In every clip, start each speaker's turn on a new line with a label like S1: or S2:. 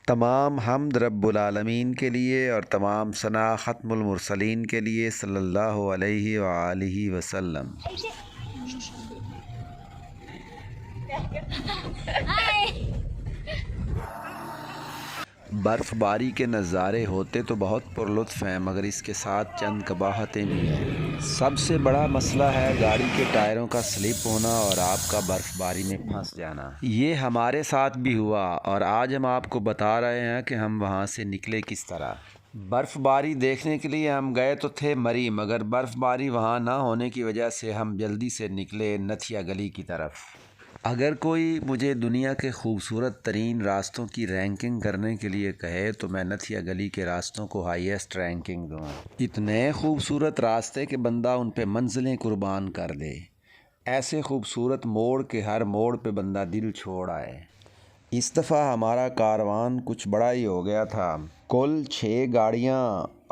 S1: تمام حمد رب العالمین کے لیے اور تمام ثنا ختم المرسلین کے لیے صلی اللہ علیہ وآلہ وسلم۔ برف باری کے نظارے ہوتے تو بہت پرلطف ہیں، مگر اس کے ساتھ چند قباحتیں بھی ہیں۔ سب سے بڑا مسئلہ ہے گاڑی کے ٹائروں کا سلپ ہونا اور آپ کا برف باری میں پھنس جانا۔ یہ ہمارے ساتھ بھی ہوا اور آج ہم آپ کو بتا رہے ہیں کہ ہم وہاں سے نکلے کس طرح۔ برف باری دیکھنے کے لیے ہم گئے تو تھے مری، مگر برف باری وہاں نہ ہونے کی وجہ سے ہم جلدی سے نکلے نتھیا گلی کی طرف۔ اگر کوئی مجھے دنیا کے خوبصورت ترین راستوں کی رینکنگ کرنے کے لیے کہے تو میں نتھیا گلی کے راستوں کو ہائیسٹ رینکنگ دوں۔ اتنے خوبصورت راستے کہ بندہ ان پہ منزلیں قربان کر دے، ایسے خوبصورت موڑ کہ ہر موڑ پہ بندہ دل چھوڑ آئے۔ اس دفعہ ہمارا کاروان کچھ بڑا ہی ہو گیا تھا، کل 6 گاڑیاں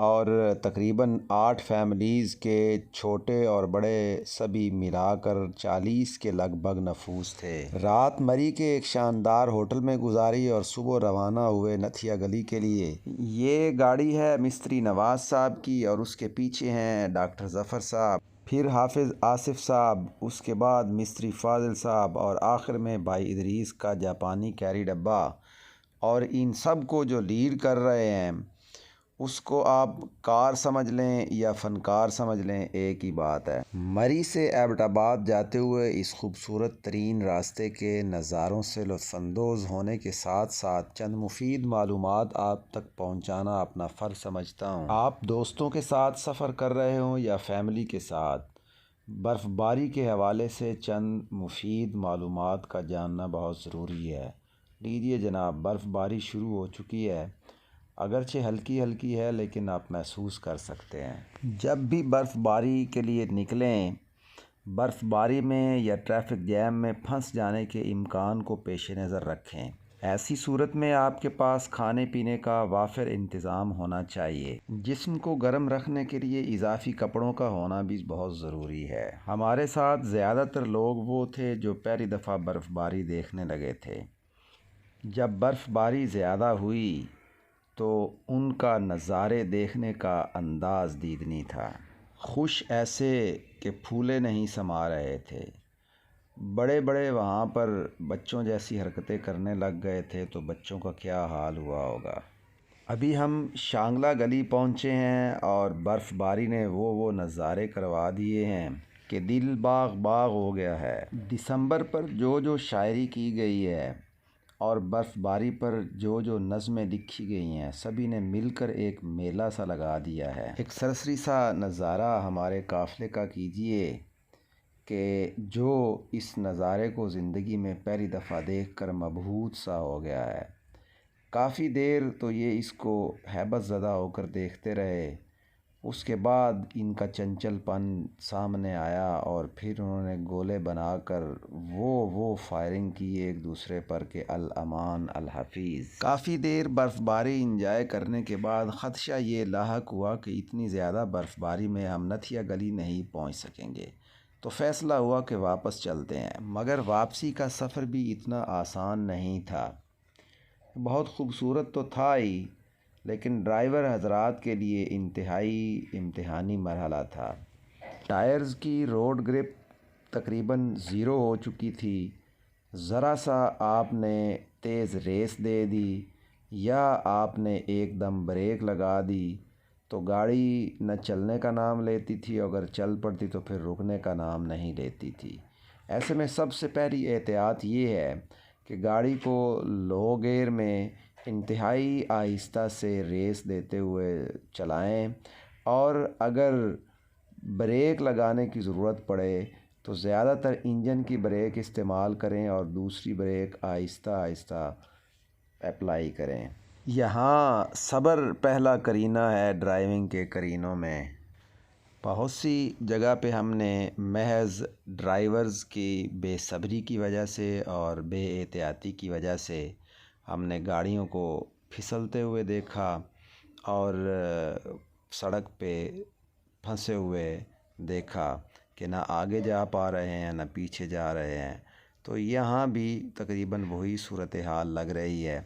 S1: اور تقریباً 8 فیملیز کے چھوٹے اور بڑے سبھی ملا کر 40 کے لگ بھگ نفوس تھے۔ رات مری کے ایک شاندار ہوٹل میں گزاری اور صبح روانہ ہوئے نتھیا گلی کے لیے۔ یہ گاڑی ہے مستری نواز صاحب کی اور اس کے پیچھے ہیں ڈاکٹر ظفر صاحب، پھر حافظ آصف صاحب، اس کے بعد مستری فاضل صاحب اور آخر میں بھائی ادریس کا جاپانی کیری ڈبہ۔ اور ان سب کو جو لیڈ کر رہے ہیں اس کو آپ کار سمجھ لیں یا فنکار سمجھ لیں، ایک ہی بات ہے۔ مری سے ایبٹ آباد جاتے ہوئے اس خوبصورت ترین راستے کے نظاروں سے لطف اندوز ہونے کے ساتھ ساتھ چند مفید معلومات آپ تک پہنچانا اپنا فرض سمجھتا ہوں۔ آپ دوستوں کے ساتھ سفر کر رہے ہوں یا فیملی کے ساتھ، برف باری کے حوالے سے چند مفید معلومات کا جاننا بہت ضروری ہے۔ لیجیے جناب، برف باری شروع ہو چکی ہے، اگرچہ ہلکی ہلکی ہے لیکن آپ محسوس کر سکتے ہیں۔ جب بھی برف باری کے لیے نکلیں، برف باری میں یا ٹریفک جیم میں پھنس جانے کے امکان کو پیش نظر رکھیں۔ ایسی صورت میں آپ کے پاس کھانے پینے کا وافر انتظام ہونا چاہیے۔ جسم کو گرم رکھنے کے لیے اضافی کپڑوں کا ہونا بھی بہت ضروری ہے۔ ہمارے ساتھ زیادہ تر لوگ وہ تھے جو پہلی دفعہ برف باری دیکھنے لگے تھے۔ جب برف باری زیادہ ہوئی تو ان کا نظارے دیکھنے کا انداز دیدنی تھا، خوش ایسے کہ پھولے نہیں سما رہے تھے۔ بڑے بڑے وہاں پر بچوں جیسی حرکتیں کرنے لگ گئے تھے تو بچوں کا کیا حال ہوا ہوگا۔ ابھی ہم شانگلہ گلی پہنچے ہیں اور برف باری نے وہ نظارے کروا دیے ہیں کہ دل باغ باغ ہو گیا ہے۔ دسمبر پر جو شاعری کی گئی ہے اور برف باری پر جو نظمیں لکھی گئی ہیں، سبھی نے مل کر ایک میلہ سا لگا دیا ہے۔ ایک سرسری سا نظارہ ہمارے قافلے کا کیجئے کہ جو اس نظارے کو زندگی میں پہلی دفعہ دیکھ کر مبہوت سا ہو گیا ہے۔ کافی دیر تو یہ اس کو ہیبت زدہ ہو کر دیکھتے رہے، اس کے بعد ان کا چنچل پن سامنے آیا اور پھر انہوں نے گولے بنا کر وہ فائرنگ کی ایک دوسرے پر کہ الامان الحفیظ۔ کافی دیر برف باری انجوائے کرنے کے بعد خدشہ یہ لاحق ہوا کہ اتنی زیادہ برف باری میں ہم نتھیا گلی نہیں پہنچ سکیں گے، تو فیصلہ ہوا کہ واپس چلتے ہیں۔ مگر واپسی کا سفر بھی اتنا آسان نہیں تھا۔ بہت خوبصورت تو تھا ہی، لیکن ڈرائیور حضرات کے لیے انتہائی امتحانی مرحلہ تھا۔ ٹائرز کی روڈ گرپ تقریباً 0 ہو چکی تھی۔ ذرا سا آپ نے تیز ریس دے دی یا آپ نے ایک دم بریک لگا دی تو گاڑی نہ چلنے کا نام لیتی تھی، اگر چل پڑتی تو پھر رکنے کا نام نہیں لیتی تھی۔ ایسے میں سب سے پہلی احتیاط یہ ہے کہ گاڑی کو لو گیئر میں انتہائی آہستہ سے ریس دیتے ہوئے چلائیں، اور اگر بریک لگانے کی ضرورت پڑے تو زیادہ تر انجن کی بریک استعمال کریں اور دوسری بریک آہستہ آہستہ اپلائی کریں۔ یہاں صبر پہلا کرینہ ہے ڈرائیونگ کے کرینوں میں۔ بہت سی جگہ پہ ہم نے محض ڈرائیورز کی بے صبری کی وجہ سے اور بے احتیاطی کی وجہ سے ہم نے گاڑیوں کو پھسلتے ہوئے دیکھا اور سڑک پہ پھنسے ہوئے دیکھا کہ نہ آگے جا پا رہے ہیں نہ پیچھے جا رہے ہیں۔ تو یہاں بھی تقریباً وہی صورتحال لگ رہی ہے۔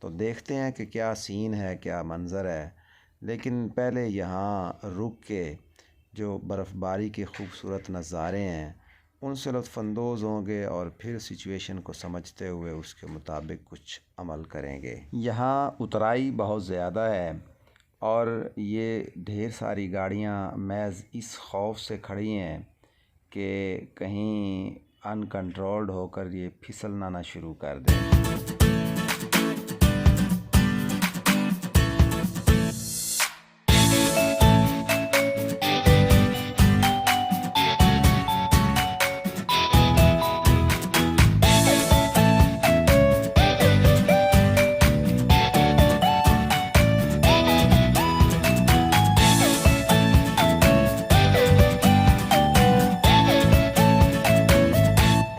S1: تو دیکھتے ہیں کہ کیا سین ہے، کیا منظر ہے، لیکن پہلے یہاں رک کے جو برف باری کے خوبصورت نظارے ہیں ان سے لطف اندوز ہوں گے اور پھر سچویشن کو سمجھتے ہوئے اس کے مطابق کچھ عمل کریں گے۔ یہاں اترائی بہت زیادہ ہے اور یہ ڈھیر ساری گاڑیاں محض اس خوف سے کھڑی ہیں کہ کہیں ان کنٹرولڈ ہو کر یہ پھسلنا نہ شروع کر دیں۔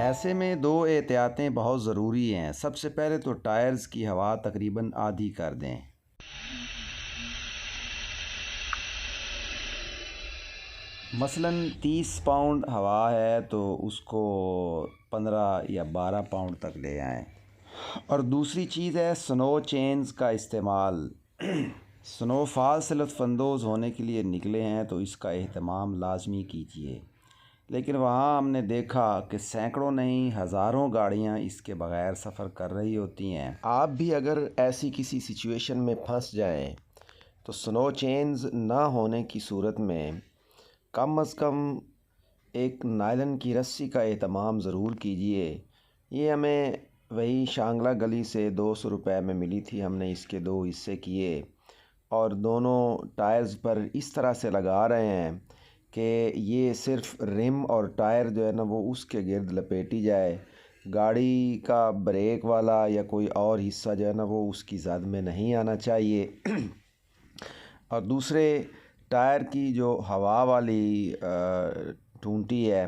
S1: ایسے میں دو احتیاطیں بہت ضروری ہیں۔ سب سے پہلے تو ٹائرز کی ہوا تقریباً آدھی کر دیں۔ مثلاً 30 پاؤنڈ ہوا ہے تو اس کو 15 یا 12 پاؤنڈ تک لے آئیں۔ اور دوسری چیز ہے سنو چینز کا استعمال۔ سنو فال سے لطف اندوز ہونے کے لیے نکلے ہیں تو اس کا اہتمام لازمی کیجیے، لیکن وہاں ہم نے دیکھا کہ سینکڑوں نہیں ہزاروں گاڑیاں اس کے بغیر سفر کر رہی ہوتی ہیں۔ آپ بھی اگر ایسی کسی سچویشن میں پھنس جائیں تو سنو چینز نہ ہونے کی صورت میں کم از کم ایک نائلن کی رسی کا اہتمام ضرور کیجیے۔ یہ ہمیں وہی شانگلہ گلی سے 200 روپے میں ملی تھی۔ ہم نے اس کے 2 حصے کیے اور دونوں ٹائرز پر اس طرح سے لگا رہے ہیں کہ یہ صرف رم اور ٹائر جو ہے نا وہ اس کے گرد لپیٹی جائے، گاڑی کا بریک والا یا کوئی اور حصہ جو ہے نا وہ اس کی زد میں نہیں آنا چاہیے۔ اور دوسرے ٹائر کی جو ہوا والی ٹونٹی ہے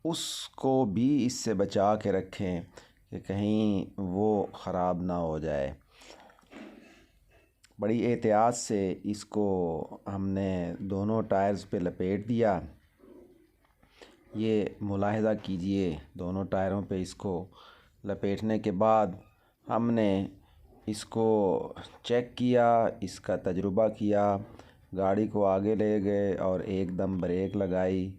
S1: اس کو بھی اس سے بچا کے رکھیں کہ کہیں وہ خراب نہ ہو جائے۔ بڑی احتیاط سے اس کو ہم نے دونوں ٹائرز پہ لپیٹ دیا۔ یہ ملاحظہ کیجئے، دونوں ٹائروں پہ اس کو لپیٹنے کے بعد ہم نے اس کو چیک کیا، اس کا تجربہ کیا، گاڑی کو آگے لے گئے اور ایک دم بریک لگائی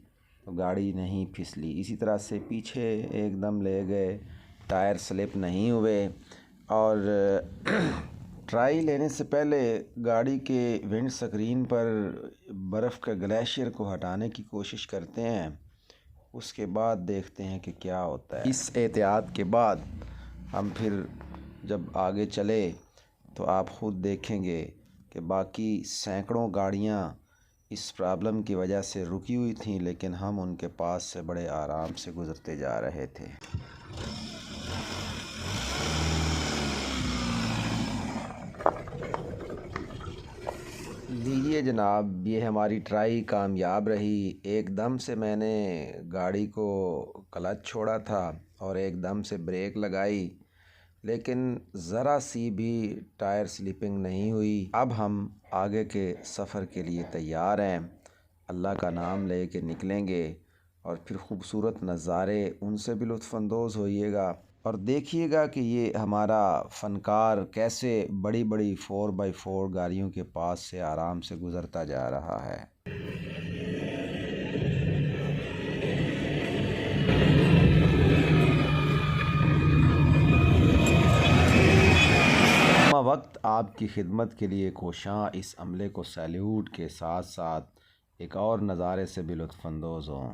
S1: تو گاڑی نہیں پھسلی۔ اسی طرح سے پیچھے ایک دم لے گئے، ٹائر سلپ نہیں ہوئے۔ اور ٹرائی لینے سے پہلے گاڑی کے ونڈ سکرین پر برف کا گلیشیئر کو ہٹانے کی کوشش کرتے ہیں، اس کے بعد دیکھتے ہیں کہ کیا ہوتا ہے۔ اس احتیاط کے بعد ہم پھر جب آگے چلے تو آپ خود دیکھیں گے کہ باقی سینکڑوں گاڑیاں اس پرابلم کی وجہ سے رکی ہوئی تھیں، لیکن ہم ان کے پاس سے بڑے آرام سے گزرتے جا رہے تھے۔ لیجیے جناب، یہ ہماری ٹرائی کامیاب رہی۔ ایک دم سے میں نے گاڑی کو کلچ چھوڑا تھا اور ایک دم سے بریک لگائی، لیکن ذرا سی بھی ٹائر سلپنگ نہیں ہوئی۔ اب ہم آگے کے سفر کے لیے تیار ہیں، اللہ کا نام لے کے نکلیں گے اور پھر خوبصورت نظارے ان سے بھی لطف اندوز ہوئیے گا اور دیکھیے گا کہ یہ ہمارا فنکار کیسے بڑی بڑی 4x4 گاڑیوں کے پاس سے آرام سے گزرتا جا رہا ہے۔ وقت آپ کی خدمت کے لیے کوشاں اس عملے کو سیلیوٹ کے ساتھ ساتھ ایک اور نظارے سے بھی لطف اندوز ہوں۔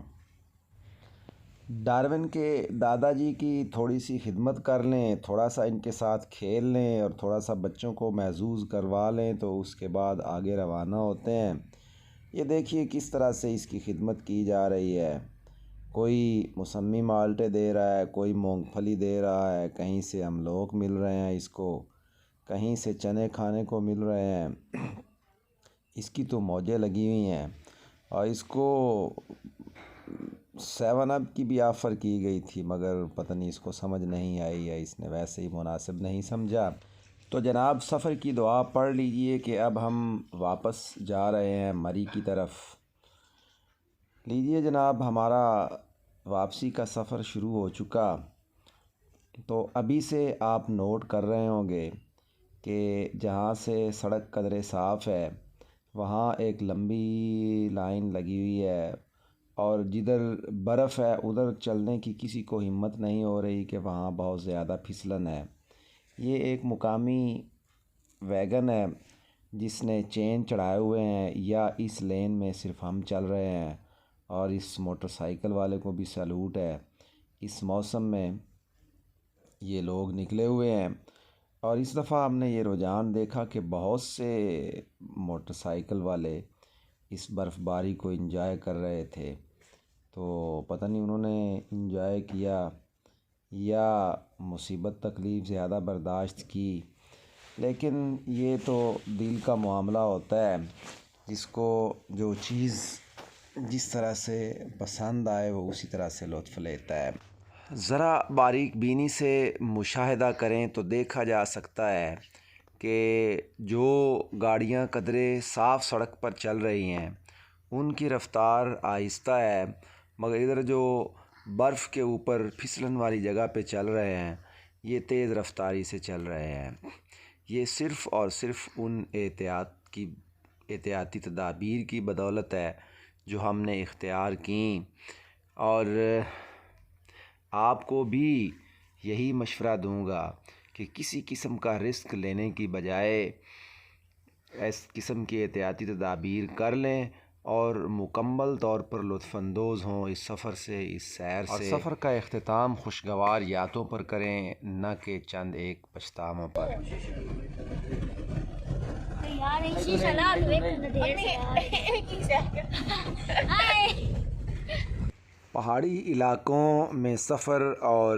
S1: ڈارون کے دادا جی کی تھوڑی سی خدمت کر لیں، تھوڑا سا ان کے ساتھ کھیل لیں اور تھوڑا سا بچوں کو محظوظ کروا لیں تو اس کے بعد آگے روانہ ہوتے ہیں۔ یہ دیکھیے کس طرح سے اس کی خدمت کی جا رہی ہے۔ کوئی موسمی مالٹے دے رہا ہے، کوئی مونگ پھلی دے رہا ہے، کہیں سے املوک مل رہے ہیں اس کو، کہیں سے چنے کھانے کو مل رہے ہیں۔ اس کی تو موجیں لگی ہوئی ہیں اور اس کو 7 اپ کی بھی آفر کی گئی تھی، مگر پتہ نہیں اس کو سمجھ نہیں آئی یا اس نے ویسے ہی مناسب نہیں سمجھا۔ تو جناب سفر کی دعا پڑھ لیجئے کہ اب ہم واپس جا رہے ہیں مری کی طرف۔ لیجئے جناب، ہمارا واپسی کا سفر شروع ہو چکا۔ تو ابھی سے آپ نوٹ کر رہے ہوں گے کہ جہاں سے سڑک قدرے صاف ہے وہاں ایک لمبی لائن لگی ہوئی ہے، اور جدھر برف ہے ادھر چلنے کی کسی کو ہمت نہیں ہو رہی کہ وہاں بہت زیادہ پھسلن ہے۔ یہ ایک مقامی ویگن ہے جس نے چین چڑھائے ہوئے ہیں، یا اس لین میں صرف ہم چل رہے ہیں، اور اس موٹر سائیکل والے کو بھی سلوٹ ہے۔ اس موسم میں یہ لوگ نکلے ہوئے ہیں، اور اس دفعہ ہم نے یہ رجحان دیکھا کہ بہت سے موٹر سائیکل والے اس برف باری کو انجوائے کر رہے تھے۔ تو پتہ نہیں انہوں نے انجوائے کیا یا مصیبت تکلیف زیادہ برداشت کی، لیکن یہ تو دل کا معاملہ ہوتا ہے، جس کو جو چیز جس طرح سے پسند آئے وہ اسی طرح سے لطف لیتا ہے۔ ذرا باریک بینی سے مشاہدہ کریں تو دیکھا جا سکتا ہے کہ جو گاڑیاں قدرے صاف سڑک پر چل رہی ہیں ان کی رفتار آہستہ ہے، مگر ادھر جو برف کے اوپر پھسلن والی جگہ پہ چل رہے ہیں یہ تیز رفتاری سے چل رہے ہیں۔ یہ صرف اور صرف ان احتیاطی تدابیر کی بدولت ہے جو ہم نے اختیار کیں، اور آپ کو بھی یہی مشورہ دوں گا کہ کسی قسم کا رسک لینے کی بجائے اس قسم کی احتیاطی تدابیر کر لیں اور مکمل طور پر لطف اندوز ہوں اس سفر سے، اس سیر سے، اور سفر کا اختتام خوشگوار یادوں پر کریں، نہ کہ چند ایک پچھتاووں پر۔ پہاڑی علاقوں میں سفر اور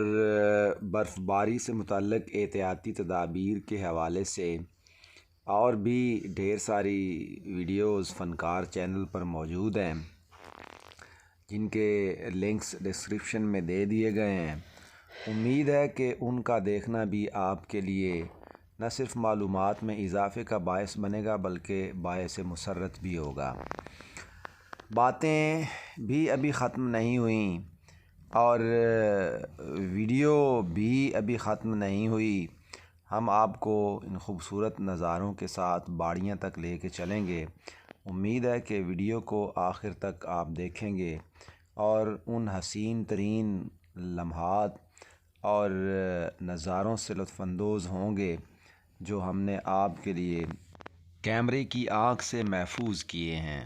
S1: برف باری سے متعلق احتیاطی تدابیر کے حوالے سے اور بھی ڈھیر ساری ویڈیوز فنکار چینل پر موجود ہیں، جن کے لنکس ڈسکرپشن میں دے دیے گئے ہیں۔ امید ہے کہ ان کا دیکھنا بھی آپ کے لیے نہ صرف معلومات میں اضافے کا باعث بنے گا بلکہ باعث مسرت بھی ہوگا۔ باتیں بھی ابھی ختم نہیں ہوئیں اور ویڈیو بھی ابھی ختم نہیں ہوئی۔ ہم آپ کو ان خوبصورت نظاروں کے ساتھ باڑیاں تک لے کے چلیں گے۔ امید ہے کہ ویڈیو کو آخر تک آپ دیکھیں گے اور ان حسین ترین لمحات اور نظاروں سے لطف اندوز ہوں گے جو ہم نے آپ کے لیے کیمرے کی آنکھ سے محفوظ کیے ہیں۔